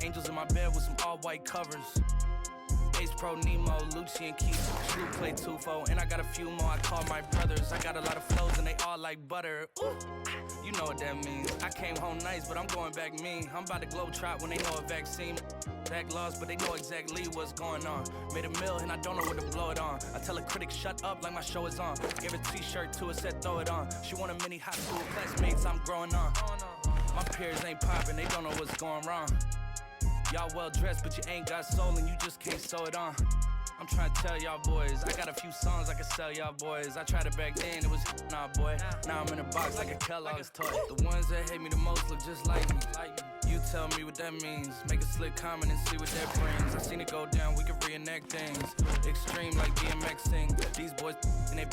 Angels in my bed with some all-white covers. Ace Pro, Nemo, Lucci, and Keith. Snoop play Tufo, and I got a few more I call my brothers. I got a lot of flows, and they all like butter. Ooh. You know what that means. I came home nice, but I'm going back mean. I'm about to globe trot when they know a vaccine. Back lost, but they know exactly what's going on. Made a meal, and I don't know what to blow it on. I tell a critic, shut up, like my show is on. Gave a t-shirt to her, said throw it on. She want a mini high school classmates, I'm growing on. My peers ain't popping, they don't know what's going wrong. Y'all well dressed, but you ain't got soul, and you just can't sew it on. I'm trying to tell y'all boys, I got a few songs I can sell y'all boys. I tried it back then, it was nah boy. Now I'm in a box like a Kellogg's toy. The ones that hate me the most look just like me. You tell me what that means. Make a slick comment and see what that brings. I seen it go down, we can reenact things. Extreme like DMX sing. These boys and they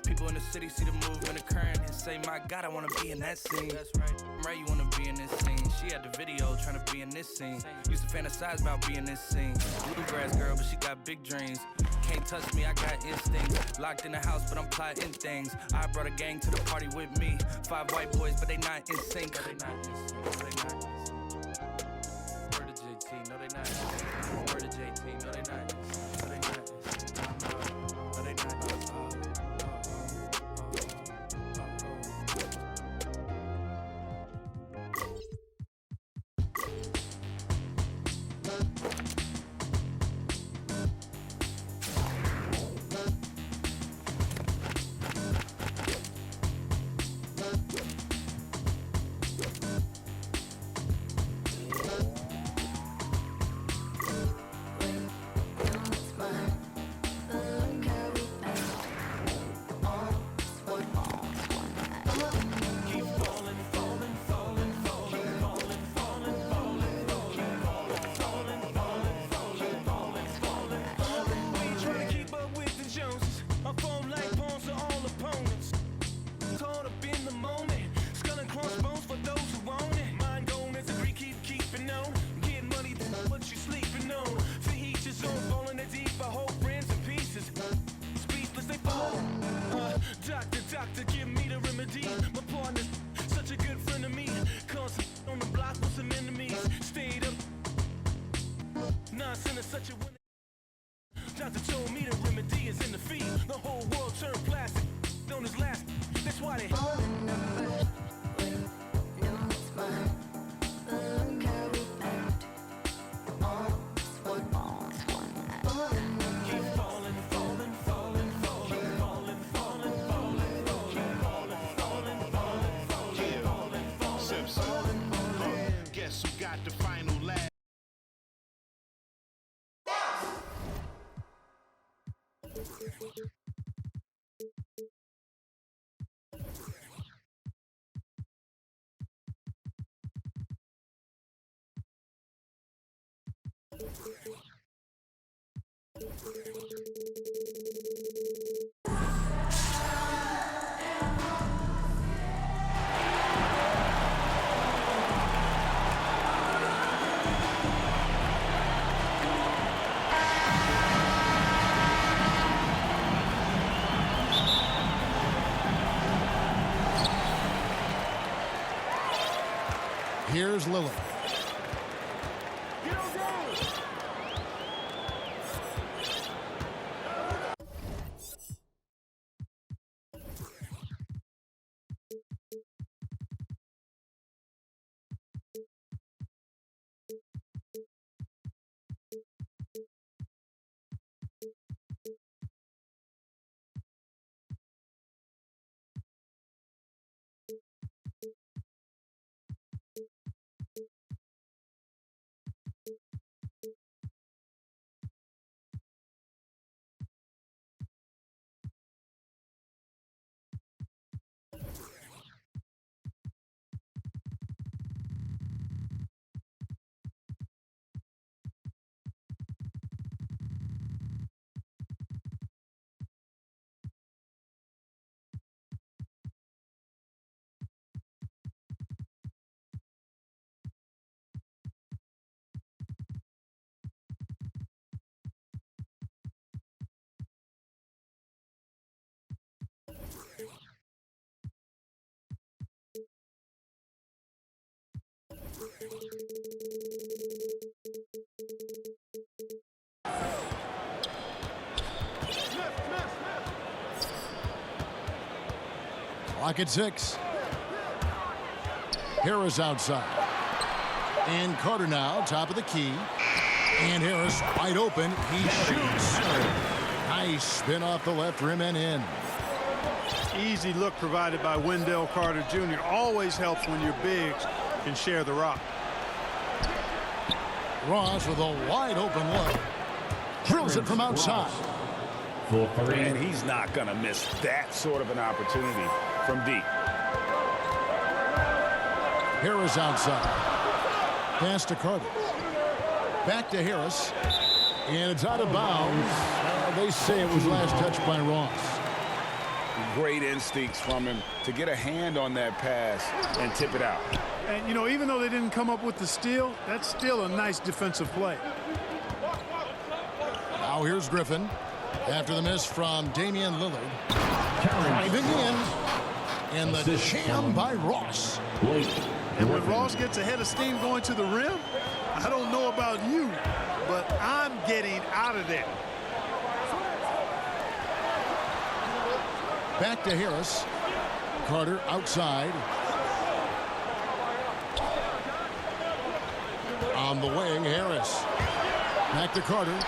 people in the city see the movement occurring and say, my God, I wanna be in that scene. That's right. Right, you wanna be in this scene. She had the video trying to be in this scene. Used to fantasize about being this scene. Bluegrass girl, but she got big dreams. Can't touch me, I got instincts. Locked in the house, but I'm plotting things. I brought a gang to the party with me. 5 white boys, but they not in sync. No, they not in sync. No, they not in sync. Word to JT, no, they not in sync. Word to JT, no, they not in sync. No, they not in sync. No, they not in sync. Doctor, give me the remedy. My partner's such a good friend of me. Constant on the block with some enemies. Stayed up. Nonsense is such a winner. Doctor told me the remedy is in the feed. The whole world turned plastic. On his last. That's why they all the numbers. We know it's mine. But look how we act. On one. All the numbers. Keep falling, falling, falling, falling, falling, falling, falling. Guess who got the final laugh? Here's Lily. Clock at 6. Harris outside. And Carter now, top of the key. And Harris wide open. He shoots. Nice spin off the left rim and in. Easy look provided by Wendell Carter Jr. Always helps when your bigs can share the rock. Ross with a wide open look. Drills it from outside. And he's not going to miss that sort of an opportunity from deep. Harris outside. Pass to Carter. Back to Harris. And it's out of bounds. They say it was last touched by Ross. Great instincts from him to get a hand on that pass and tip it out. And, you know, even though they didn't come up with the steal, that's still a nice defensive play. Now here's Griffin. After the miss from Damian Lillard. Driving in. And the jam by Ross. And when Ross gets ahead of steam going to the rim, I don't know about you, but I'm getting out of there. Back to Harris. Carter outside. On the wing, Harris. Back to Carter.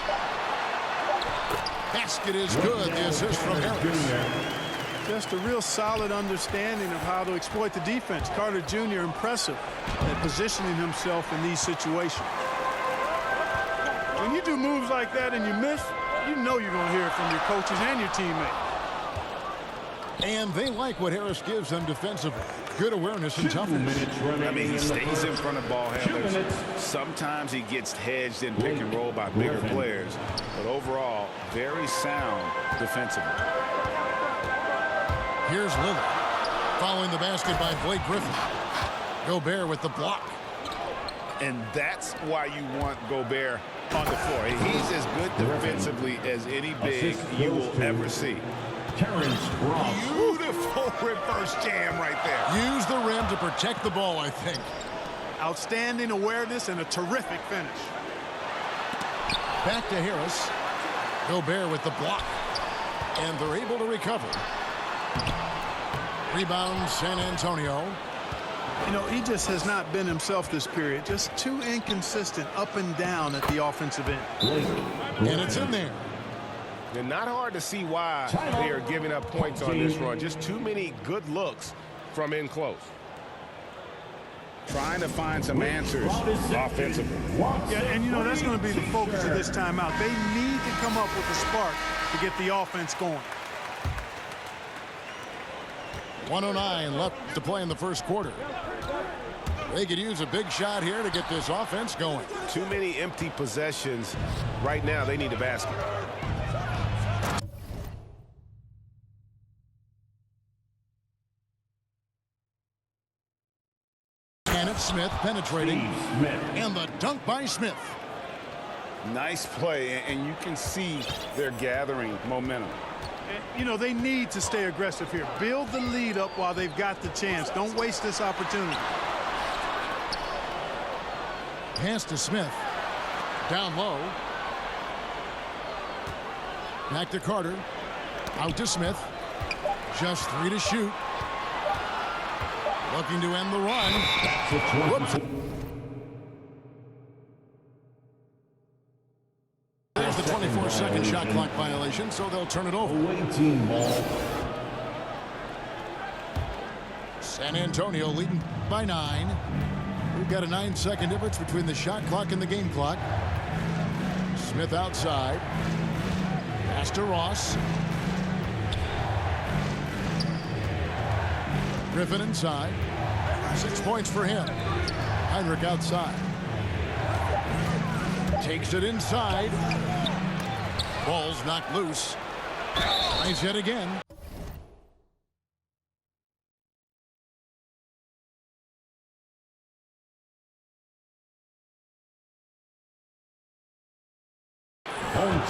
Basket is good. The assist from Harris. Just a real solid understanding of how to exploit the defense. Carter Jr. impressive at positioning himself in these situations. When you do moves like that and you miss, you know you're going to hear it from your coaches and your teammates. And they like what Harris gives them defensively. Good awareness and toughness. I mean, he stays in front of ball handlers. Sometimes he gets hedged in pick and roll by bigger players. But overall, very sound defensively. Here's Lillard. Following the basket by Blake Griffin. Gobert with the block. And that's why you want Gobert on the floor. He's as good defensively as any big you will ever see. Beautiful reverse jam right there. Use the rim to protect the ball, I think. Outstanding awareness and a terrific finish. Back to Harris. Gobert with the block. And they're able to recover. Rebound, San Antonio. You know, he just has not been himself this period. Just too inconsistent up and down at the offensive end. And it's in there. And not hard to see why they are giving up points on this run. Just too many good looks from in close. Trying to find some answers offensively. Yeah, and you know, that's going to be the focus of this timeout. They need to come up with a spark to get the offense going. 1:09 left to play in the first quarter. They could use a big shot here to get this offense going. Too many empty possessions. Right now, they need a basket. Smith penetrating. And the dunk by Smith. Nice play, and you can see they're gathering momentum. You know, they need to stay aggressive here. Build the lead up while they've got the chance. Don't waste this opportunity. Pass to Smith. Down low. Back to Carter. Out to Smith. Just 3 to shoot. Looking to end the run. Whoops. There's the 24-second shot clock violation, so they'll turn it over. San Antonio leading by 9. We've got a 9-second difference between the shot clock and the game clock. Smith outside. Pass to Ross. Griffin inside. 6 points for him. Heinrich outside. Takes it inside. Ball's knocked loose. Nice hit again.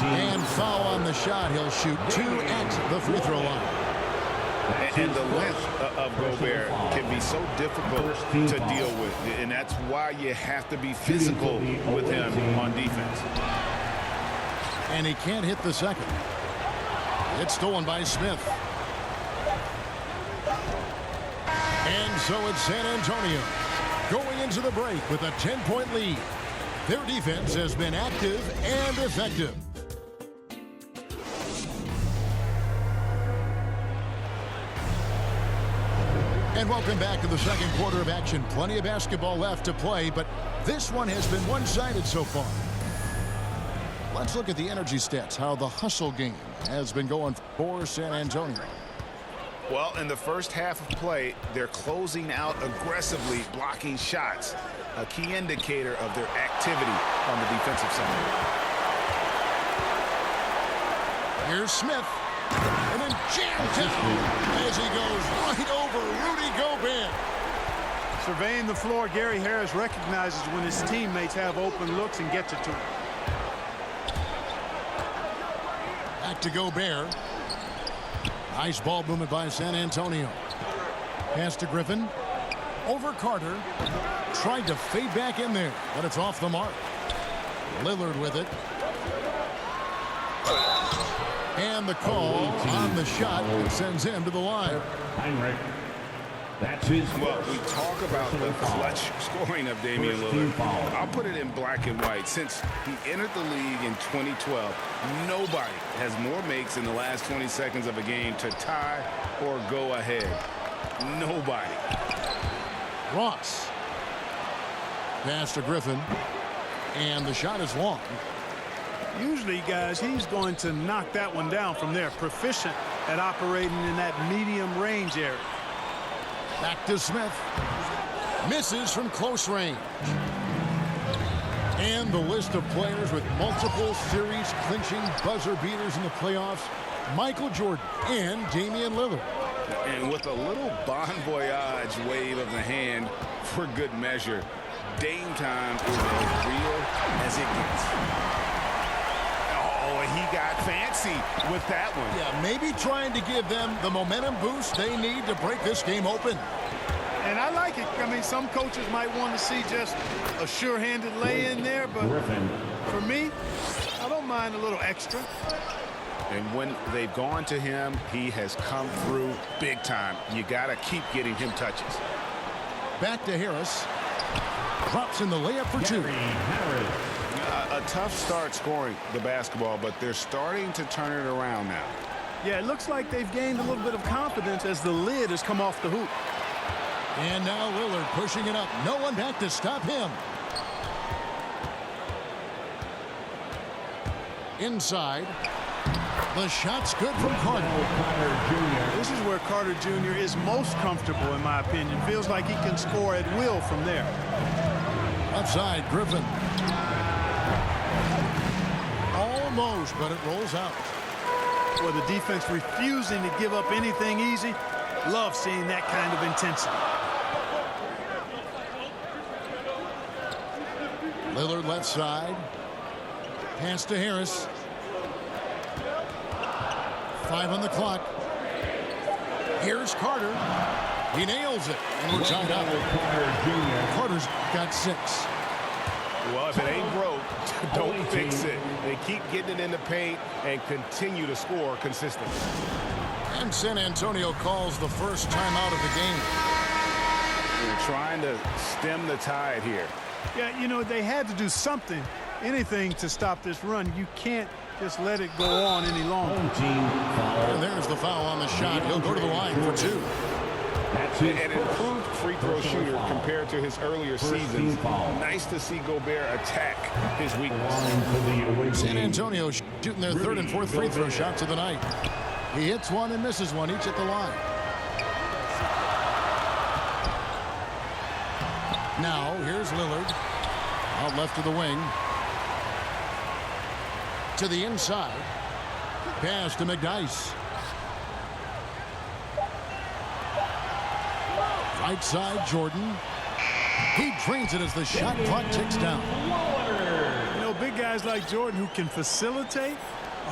And foul on the shot. He'll shoot 2 at the free throw line. And the length of Gobert can be so difficult to deal with. And that's why you have to be physical with him on defense. And he can't hit the second. It's stolen by Smith. And so it's San Antonio going into the break with a 10-point lead. Their defense has been active and effective. And welcome back to the second quarter of action. Plenty of basketball left to play, but this one has been one-sided so far. Let's look at the energy stats, how the hustle game has been going for San Antonio. Well, in the first half of play, they're closing out aggressively, blocking shots, a key indicator of their activity on the defensive side. Here's Smith, and then jammed down as he goes right over Rudy Gobert. Surveying the floor, Gary Harris recognizes when his teammates have open looks and gets it to him. Back to Gobert. Nice ball movement by San Antonio. Pass to Griffin. Over Carter. Tried to fade back in there, but it's off the mark. Lillard with it. And the call on the shot sends him to the line. That's his Well, we talk about the clutch scoring of Damian Lillard. I'll put it in black and white. Since he entered the league in 2012, nobody has more makes in the last 20 seconds of a game to tie or go ahead. Nobody. Ross. Pass to Griffin. And the shot is long. Usually, guys, he's going to knock that one down from there. Proficient at operating in that medium range area. Back to Smith. Misses from close range. And the list of players with multiple series clinching buzzer beaters in the playoffs: Michael Jordan and Damian Lillard. And with a little bon voyage wave of the hand for good measure, Dame time is as real as it gets. Oh, he got fancy with that one. Yeah, maybe trying to give them the momentum boost they need to break this game open. And I like it. I mean, some coaches might want to see just a sure-handed lay-in there, but for me, I don't mind a little extra. And when they've gone to him, he has come through big time. You got to keep getting him touches. Back to Harris. Drops in the layup for two. A tough start scoring the basketball, but they're starting to turn it around now. Yeah, it looks like they've gained a little bit of confidence as the lid has come off the hoop. And now Lillard pushing it up. No one back to stop him. Inside. The shot's good from Carter. This is where Carter Jr. is most comfortable, in my opinion. Feels like he can score at will from there. Outside, Griffin. Almost, but it rolls out. Well, the defense refusing to give up anything easy. Love seeing that kind of intensity. Lillard left side. Pass to Harris. 5 on the clock. Here's Carter. He nails it. And we're tied up. Carter's got 6. Well, if it ain't broke, don't fix it. They keep getting it in the paint and continue to score consistently. And San Antonio calls the first timeout of the game. They're trying to stem the tide here. Yeah, you know, they had to do something, anything to stop this run. You can't just let it go on any longer. And there's the foul on the shot. He'll go to the line for 2. An improved free throw shooter compared to his earlier seasons. Nice to see Gobert attack his weakness. San Antonio shooting their 3rd and 4th free throw shots of the night. He hits one and misses one, each at the line. Now, here's Lillard. Out left to the wing. To the inside. Pass to McDyess. Right side, Jordan. He drains it as the shot clock ticks down. You know, big guys like Jordan who can facilitate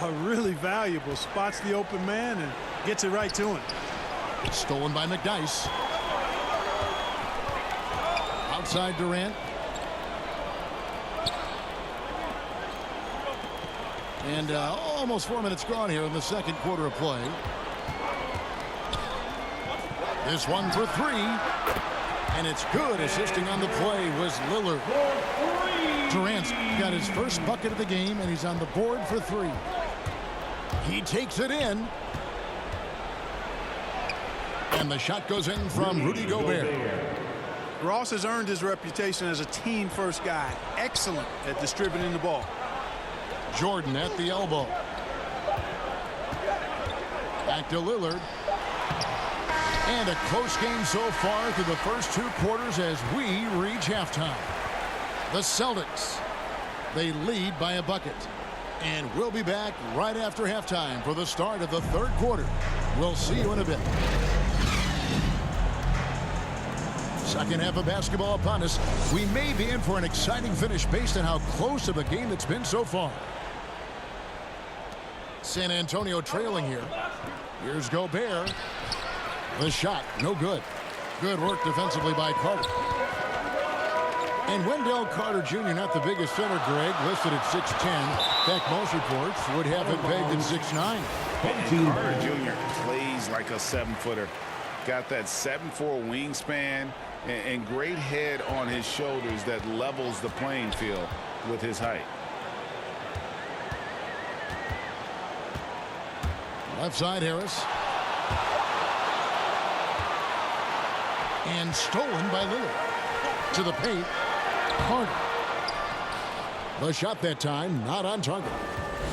are really valuable. Spots the open man and gets it right to him. Stolen by McDyess. Outside Durant. And almost 4 minutes gone here in the second quarter of play. This one for three. And it's good. Assisting on the play was Lillard. Durant's got his first bucket of the game, and he's on the board for three. He takes it in. And the shot goes in from Rudy Gobert. Ross has earned his reputation as a team-first guy. Excellent at distributing the ball. Jordan at the elbow. Back to Lillard. And a close game so far through the first two quarters as we reach halftime. The Celtics, they lead by a bucket. And we'll be back right after halftime for the start of the third quarter. We'll see you in a bit. Second half of basketball upon us. We may be in for an exciting finish based on how close of a game it's been so far. San Antonio trailing here. Here's Gobert. The shot, no good. Good work defensively by Carter. And Wendell Carter Jr., not the biggest center, Greg, listed at 6'10". In fact, most reports would have him pegged at 6'9". Carter Jr. plays like a 7-footer. Got that 7'4" wingspan and great head on his shoulders that levels the playing field with his height. Left side, Harris. And stolen by Lillard. To the paint, Carter. The shot that time, not on target.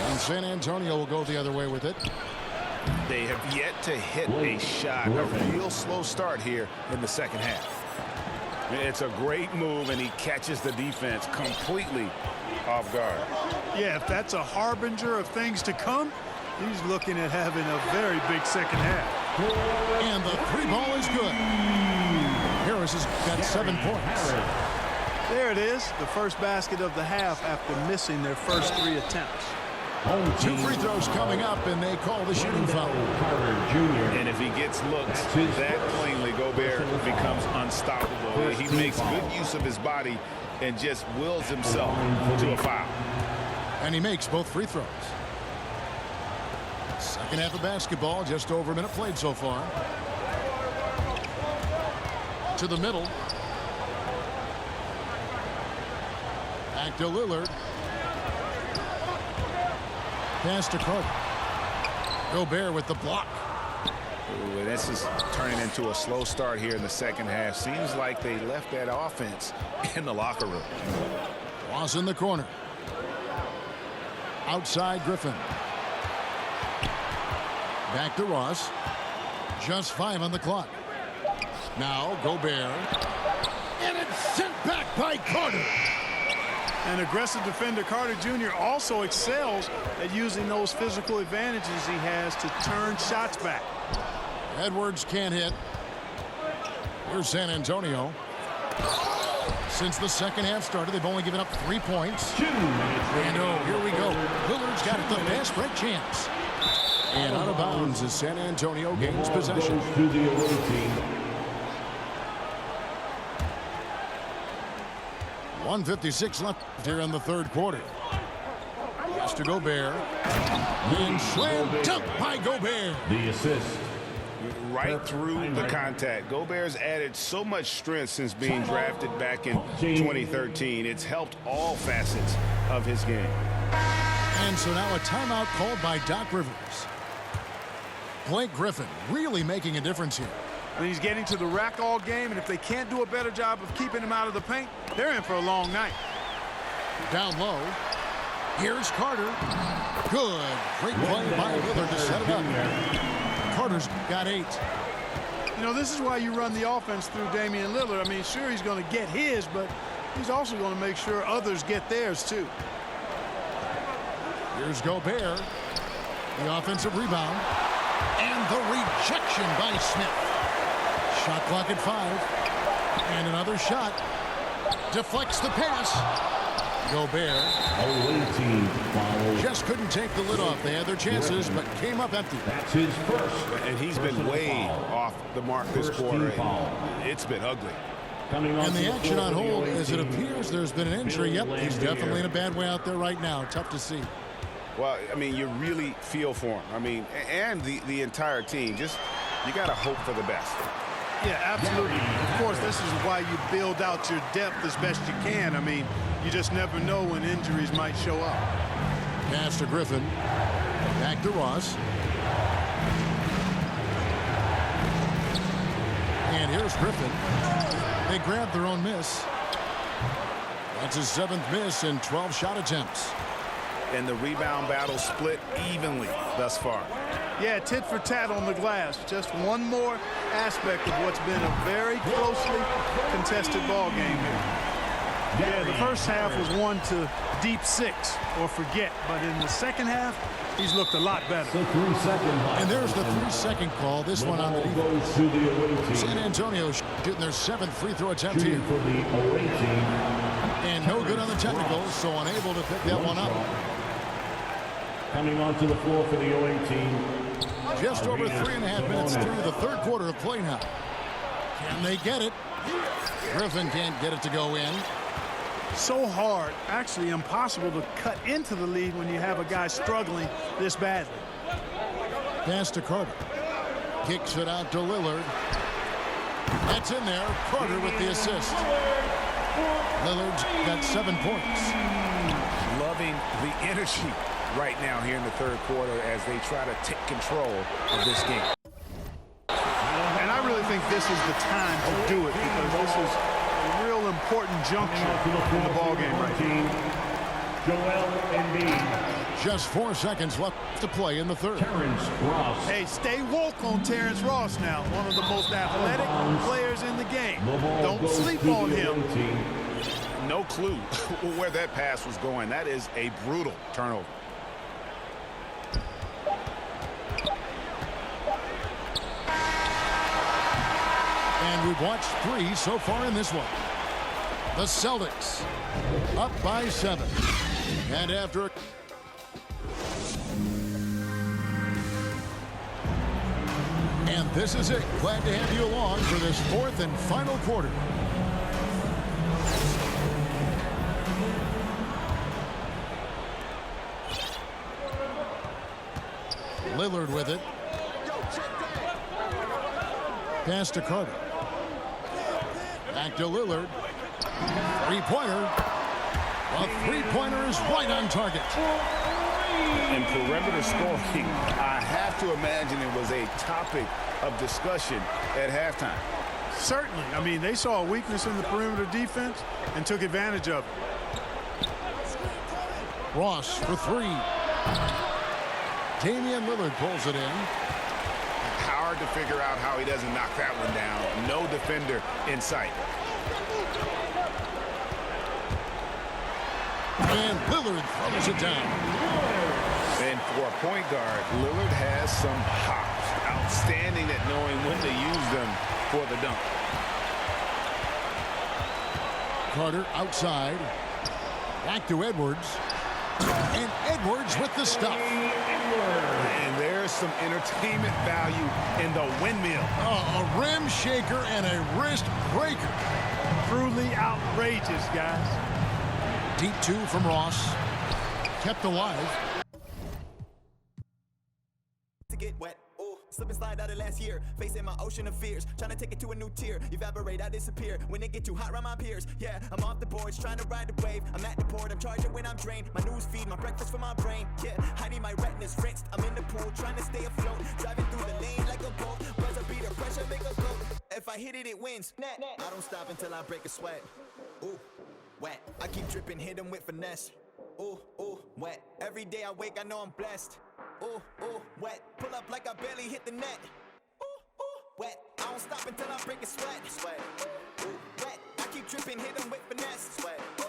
And San Antonio will go the other way with it. They have yet to hit a shot. A real slow start here in the second half. It's a great move, and he catches the defense completely off guard. Yeah, if that's a harbinger of things to come, he's looking at having a very big second half. And the three ball is good. Harris has got 7 points. There it is, the first basket of the half after missing their first 3 attempts. 2 free throws coming up, and they call the shooting foul. And if he gets looks that plainly, Gobert becomes unstoppable. He makes good use of his body and just wills himself to a foul. And he makes both free throws. Second half of basketball, just over a minute played so far. To the middle. Back to Lillard. Pass to Carter. Gobert with the block. Ooh, this is turning into a slow start here in the second half. Seems like they left that offense in the locker room. Ross in the corner. Outside Griffin. Back to Ross. Just 5 on the clock. Now Gobert. And it's sent back by Carter. An aggressive defender, Carter Jr. also excels at using those physical advantages he has to turn shots back. Edwards can't hit. Here's San Antonio. Since the second half started, they've only given up 3 points. And oh, here we go. Lillard's got the fast break chance. And out of bounds as San Antonio gains possession. 1:56 left here in the third quarter. Pass to Gobert. And slam dunk by Gobert. The assist. Right through the contact. Gobert's added so much strength since being drafted back in 2013. It's helped all facets of his game. And so now a timeout called by Doc Rivers. Blake Griffin really making a difference here. And he's getting to the rack all game, and if they can't do a better job of keeping him out of the paint, they're in for a long night. Down low. Here's Carter. Good. Great play by Lillard to set it up. Carter's got 8. You know, this is why you run the offense through Damian Lillard. I mean, sure, he's going to get his, but he's also going to make sure others get theirs, too. Here's Gobert. The offensive rebound. And the rejection by Smith. Shot clock at 5. And another shot. Deflects the pass. Gobert just couldn't take the lid off. They had their chances, but came up empty. That's his first. And he's been way off the mark this quarter. It's been ugly. And the action on hold, as it appears there's been an injury. Yep, he's definitely in a bad way out there right now. Tough to see. Well, I mean, you really feel for him. I mean, and the entire team. Just, you got to hope for the best. Yeah, absolutely. Of course, this is why you build out your depth as best you can. I mean, you just never know when injuries might show up. Pass to Griffin. Back to Ross. And here's Griffin. They grabbed their own miss. That's his 7th miss in 12 shot attempts. And the rebound battle split evenly thus far. Yeah, tit for tat on the glass. Just one more aspect of what's been a very closely contested ball game here. Yeah, the first half was one to deep 6 or forget, but in the second half, he's looked a lot better. And there's the 3-second call. This one on the defense. San Antonio shooting their 7th free throw attempt here. And no good on the technicals, so unable to pick that one up. Coming onto the floor for the OA team. Just over 3.5 minutes through the third quarter of play now. Can they get it? Griffin can't get it to go in. So hard, actually impossible to cut into the lead when you have a guy struggling this badly. Pass to Carter. Kicks it out to Lillard. That's in there. Carter with the assist. Lillard's got 7 points. Loving the energy right now here in the third quarter as they try to take control of this game. And I really think this is the time to do it because this is a real important juncture in the ball game right now. Joel Embiid. Just 4 seconds left to play in the third. Terrence Ross. Hey, stay woke on Terrence Ross now. One of the most athletic players in the game. Don't sleep on him. No clue where that pass was going. That is a brutal turnover. And we've watched 3 so far in this one. The Celtics up by 7. And after... And this is it. Glad to have you along for this 4th and final quarter. Lillard with it. Pass to Carter. Back to Lillard. Three-pointer. A three-pointer is right on target. In perimeter scoring, I have to imagine it was a topic of discussion at halftime. Certainly. I mean, they saw a weakness in the perimeter defense and took advantage of it. Ross for 3. Damian Lillard pulls it in. Hard to figure out how he doesn't knock that one down. No defender in sight. And Lillard throws it down. And for a point guard, Lillard has some hops. Outstanding at knowing when to use them for the dunk. Carter outside. Back to Edwards. And Edwards with the stuff. And there's some entertainment value in the windmill. Oh, a rim shaker and a wrist breaker. Truly outrageous, guys. Deep 2 from Ross. Kept alive. To get wet, ooh, slip and slide out of last year, facing my ocean of fears, trying to take it to a new tier, evaporate, I disappear, when it get too hot around my peers, yeah, I'm off the boards, trying to ride the wave, I'm at the port, I'm charging when I'm drained, my news feed, my breakfast for my brain, yeah, I need my retinas rinsed, I'm in the pool, trying to stay afloat, driving through the lane like a boat, buzzer beater, pressure make a go, if I hit it, it wins, I don't stop until I break a sweat, ooh, wet, I keep dripping, hit them with finesse, ooh, ooh, wet, every day I wake, I know I'm blessed, ooh, ooh, wet. Pull up like I barely hit the net. Ooh, ooh, wet. I don't stop until I break a sweat. Sweat. Ooh, wet. I keep tripping, hit them with finesse. Sweat. Ooh,